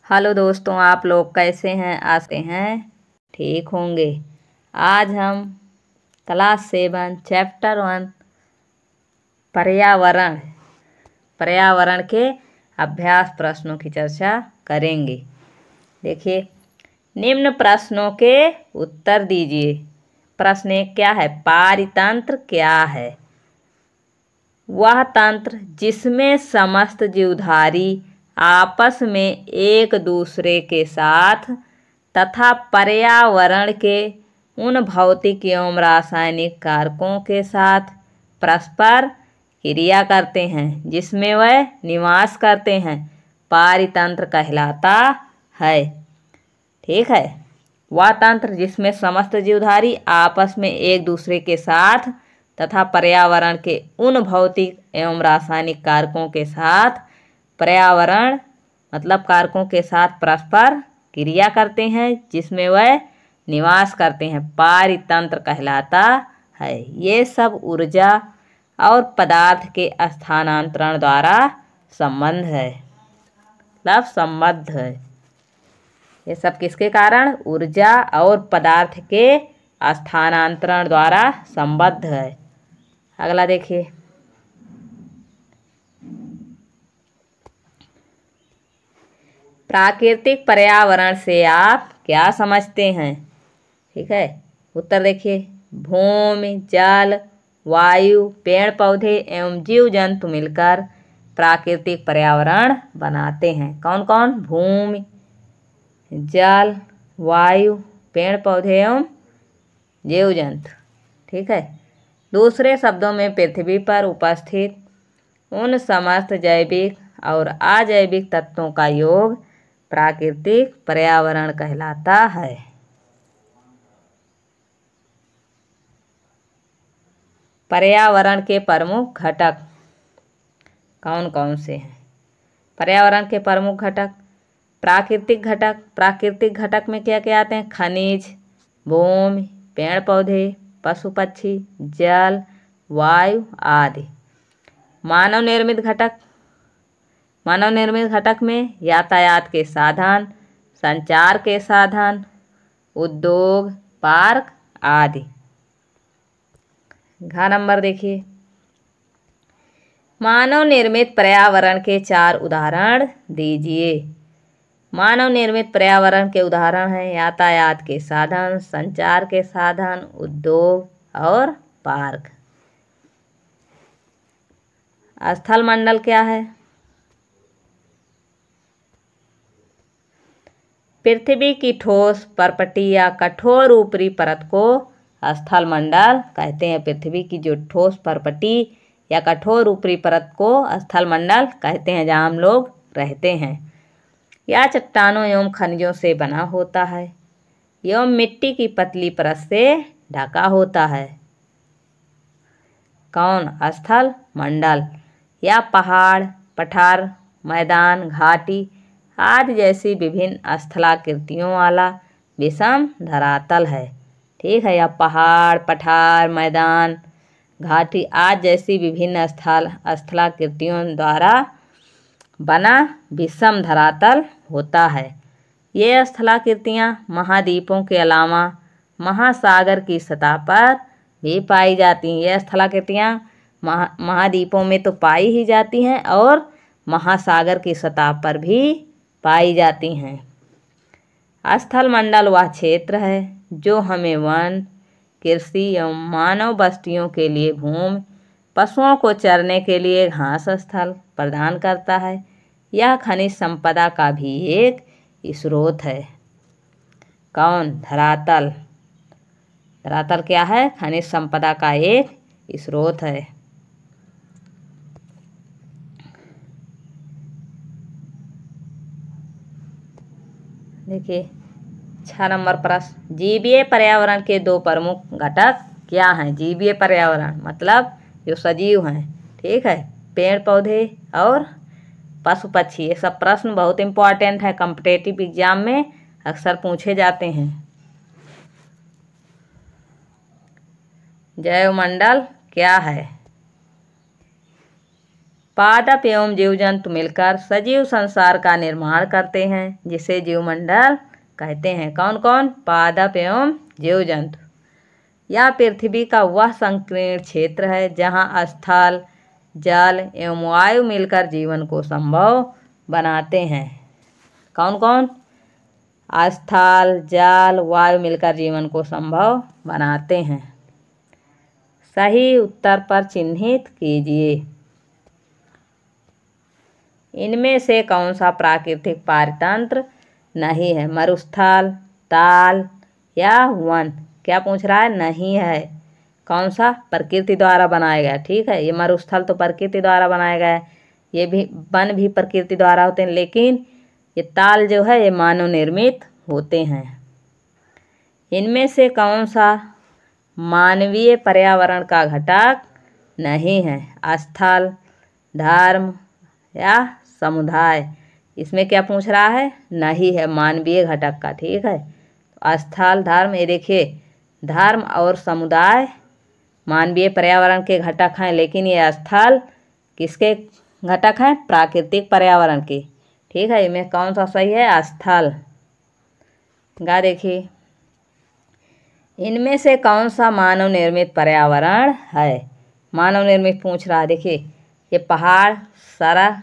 Hello दोस्तों, आप लोग कैसे हैं? आते हैं ठीक होंगे। आज हम क्लास 7 चैप्टर 1 पर्यावरण पर्यावरण के अभ्यास प्रश्नों की चर्चा करेंगे। देखिए, निम्न प्रश्नों के उत्तर दीजिए। प्रश्न एक क्या है? पारितंत्र क्या है? वह तंत्र जिसमें समस्त जीवधारी आपस में एक दूसरे के साथ तथा पर्यावरण के उन भौतिक एवं रासायनिक कारकों के साथ परस्पर क्रिया करते हैं जिसमें वह निवास करते हैं, पारितंत्र कहलाता है। ठीक है, वह तंत्र जिसमें समस्त जीवधारी आपस में एक दूसरे के साथ तथा पर्यावरण के उन भौतिक एवं रासायनिक कारकों के साथ पर्यावरण मतलब कारकों के साथ परस्पर क्रिया करते हैं जिसमें वह निवास करते हैं, पारितंत्र कहलाता है। ये सब ऊर्जा और पदार्थ के स्थानांतरण द्वारा संबंध है, मतलब संबद्ध है। ये सब किसके कारण? ऊर्जा और पदार्थ के स्थानांतरण द्वारा संबद्ध है। अगला देखिए, प्राकृतिक पर्यावरण से आप क्या समझते हैं? ठीक है, उत्तर देखिए। भूमि, जल, वायु, पेड़ पौधे एवं जीव जंतु मिलकर प्राकृतिक पर्यावरण बनाते हैं। कौन कौन? भूमि, जल, वायु, पेड़ पौधे एवं जीव जंतु। ठीक है, दूसरे शब्दों में पृथ्वी पर उपस्थित उन समस्त जैविक और अजैविक तत्वों का योग प्राकृतिक पर्यावरण कहलाता है। पर्यावरण के प्रमुख घटक कौन कौन से हैं? पर्यावरण के प्रमुख घटक प्राकृतिक घटक। प्राकृतिक घटक में क्या क्या आते हैं? खनिज, भूमि, पेड़ पौधे, पशु पक्षी, जल, वायु आदि। मानव निर्मित घटक। मानव निर्मित घटक में यातायात के साधन, संचार के साधन, उद्योग, पार्क आदि। घ नंबर देखिए, मानव निर्मित पर्यावरण के 4 उदाहरण दीजिए। मानव निर्मित पर्यावरण के उदाहरण हैं यातायात के साधन, संचार के साधन, उद्योग और पार्क। स्थल मंडल क्या है? पृथ्वी की ठोस परपटी या कठोर ऊपरी परत को स्थल मंडल कहते हैं। पृथ्वी की जो ठोस परपटी या कठोर ऊपरी परत को स्थल मंडल कहते हैं, जहाँ हम लोग रहते हैं। यह चट्टानों एवं खनिजों से बना होता है एवं मिट्टी की पतली परत से ढका होता है। कौन? स्थल मंडल। या पहाड़, पठार, मैदान, घाटी आदि जैसी विभिन्न स्थलाकृतियों वाला विषम धरातल है। ठीक है, या पहाड़, पठार, मैदान, घाटी आदि जैसी विभिन्न स्थलाकृतियों द्वारा बना विषम धरातल होता है। ये स्थलाकृतियाँ महाद्वीपों के अलावा महासागर की सतह पर भी पाई जाती हैं। ये स्थलाकृतियाँ महाद्वीपों में तो पाई ही जाती हैं और महासागर की सतह पर भी पाई जाती हैं। स्थल मंडल वह क्षेत्र है जो हमें वन, कृषि एवं मानव बस्तियों के लिए भूमि, पशुओं को चरने के लिए घास स्थल प्रदान करता है। यह खनिज संपदा का भी एक स्रोत है। कौन? धरातल। धरातल क्या है? खनिज संपदा का एक स्रोत है। देखिए, 6 नंबर प्रश्न, जीवीय पर्यावरण के 2 प्रमुख घटक क्या हैं? जीवीय पर्यावरण मतलब जो सजीव हैं। ठीक है, पेड़ पौधे और पशु पक्षी। ये सब प्रश्न बहुत इम्पोर्टेंट है, कॉम्पिटिटिव एग्जाम में अक्सर पूछे जाते हैं। जैवमंडल क्या है? पादप एवं जीव जंतु मिलकर सजीव संसार का निर्माण करते हैं, जिसे जीवमंडल कहते हैं। कौन कौन? पादप एवं जीव जंतु। यह पृथ्वी का वह संकीर्ण क्षेत्र है जहाँ स्थल, जल एवं वायु मिलकर जीवन को संभव बनाते हैं। कौन कौन? स्थल, जल, वायु मिलकर जीवन को संभव बनाते हैं। सही उत्तर पर चिन्हित कीजिए। इनमें से कौन सा प्राकृतिक पारतंत्र नहीं है? मरुस्थल, ताल या वन? क्या पूछ रहा है? नहीं है। कौन सा? प्रकृति द्वारा बनाया गया। ठीक है, ये मरुस्थल तो प्रकृति द्वारा बनाया गया है, ये भी वन भी प्रकृति द्वारा होते हैं, लेकिन ये ताल जो है ये मानव निर्मित होते हैं। इनमें से कौन सा मानवीय पर्यावरण का घटक नहीं है? स्थल, धर्म या समुदाय? इसमें क्या पूछ रहा है? नहीं है, मानवीय घटक का। ठीक है, तो स्थल, धर्म, ये देखिए धर्म और समुदाय मानवीय पर्यावरण के घटक हैं, लेकिन ये स्थल किसके घटक हैं? प्राकृतिक पर्यावरण के। ठीक है, इनमें कौन सा सही है? स्थल। गा देखिए, इनमें से कौन सा मानव निर्मित पर्यावरण है? मानव निर्मित पूछ रहा है। देखिए, ये पहाड़, सड़क,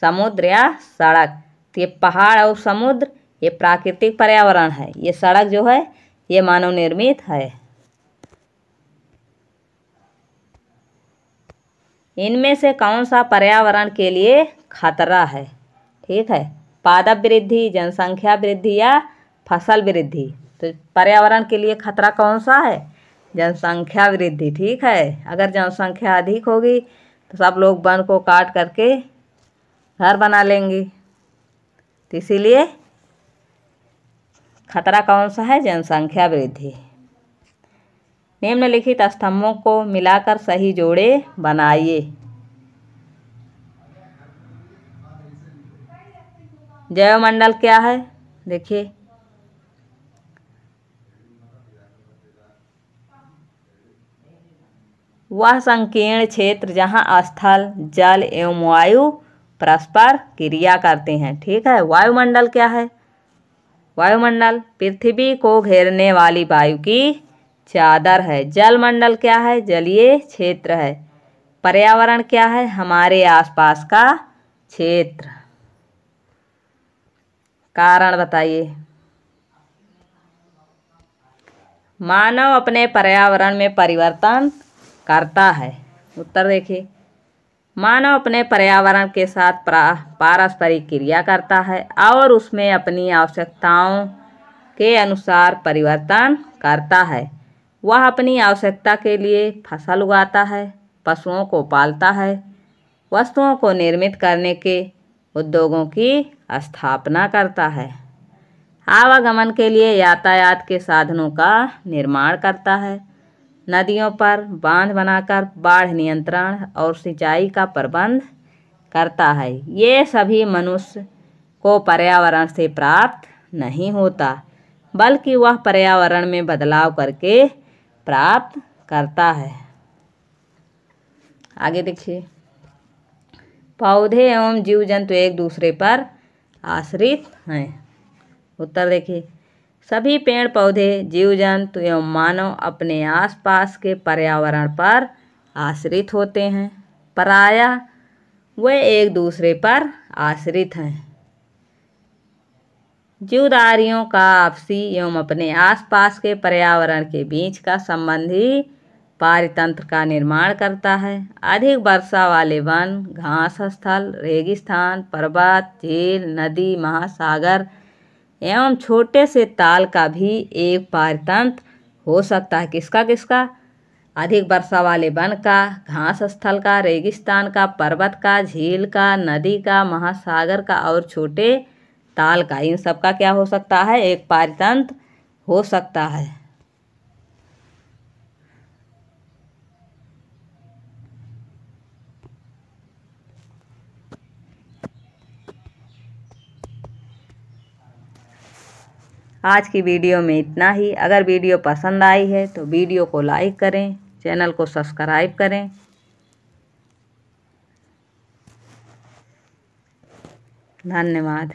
समुद्र या सड़क? तो ये पहाड़ और समुद्र ये प्राकृतिक पर्यावरण है, ये सड़क जो है ये मानव निर्मित है। इनमें से कौन सा पर्यावरण के लिए खतरा है? ठीक है, पादप वृद्धि, जनसंख्या वृद्धि या फसल वृद्धि? तो पर्यावरण के लिए खतरा कौन सा है? जनसंख्या वृद्धि। ठीक है, अगर जनसंख्या अधिक होगी तो सब लोग वन को काट करके घर बना लेंगे, तो इसीलिए खतरा कौन सा है? जनसंख्या वृद्धि। निम्नलिखित स्तंभों को मिलाकर सही जोड़े बनाइए। जैवमंडल क्या है? देखिए, वह संकीर्ण क्षेत्र जहाँ स्थल, जल एवं वायु परस्पर क्रिया करते हैं। ठीक है, वायुमंडल क्या है? वायुमंडल पृथ्वी को घेरने वाली वायु की चादर है। जलमंडल क्या है? जलीय क्षेत्र है। पर्यावरण क्या है? हमारे आसपास का क्षेत्र। कारण बताइए। मानव अपने पर्यावरण में परिवर्तन करता है। उत्तर देखिए, मानव अपने पर्यावरण के साथ पारस्परिक क्रिया करता है और उसमें अपनी आवश्यकताओं के अनुसार परिवर्तन करता है। वह अपनी आवश्यकता के लिए फसल उगाता है, पशुओं को पालता है, वस्तुओं को निर्मित करने के उद्योगों की स्थापना करता है, आवागमन के लिए यातायात के साधनों का निर्माण करता है, नदियों पर बांध बनाकर बाढ़ नियंत्रण और सिंचाई का प्रबंध करता है। ये सभी मनुष्य को पर्यावरण से प्राप्त नहीं होता, बल्कि वह पर्यावरण में बदलाव करके प्राप्त करता है। आगे देखिए, पौधे एवं जीव जंतु एक दूसरे पर आश्रित हैं। उत्तर देखिए, सभी पेड़ पौधे, जीव जंतु एवं मानव अपने आसपास के पर्यावरण पर आश्रित होते हैं। प्रायः वे एक दूसरे पर आश्रित हैं। जीवधारियों का आपसी एवं अपने आसपास के पर्यावरण के बीच का संबंध ही पारितंत्र का निर्माण करता है। अधिक वर्षा वाले वन, घास स्थल, रेगिस्तान, पर्वत, झील, नदी, महासागर एवं छोटे से ताल का भी एक पारितंत्र हो सकता है। किसका किसका? अधिक वर्षा वाले वन का, घास स्थल का, रेगिस्तान का, पर्वत का, झील का, नदी का, महासागर का और छोटे ताल का। इन सब का क्या हो सकता है? एक पारितंत्र हो सकता है। आज की वीडियो में इतना ही। अगर वीडियो पसंद आई है तो वीडियो को लाइक करें, चैनल को सब्सक्राइब करें। धन्यवाद।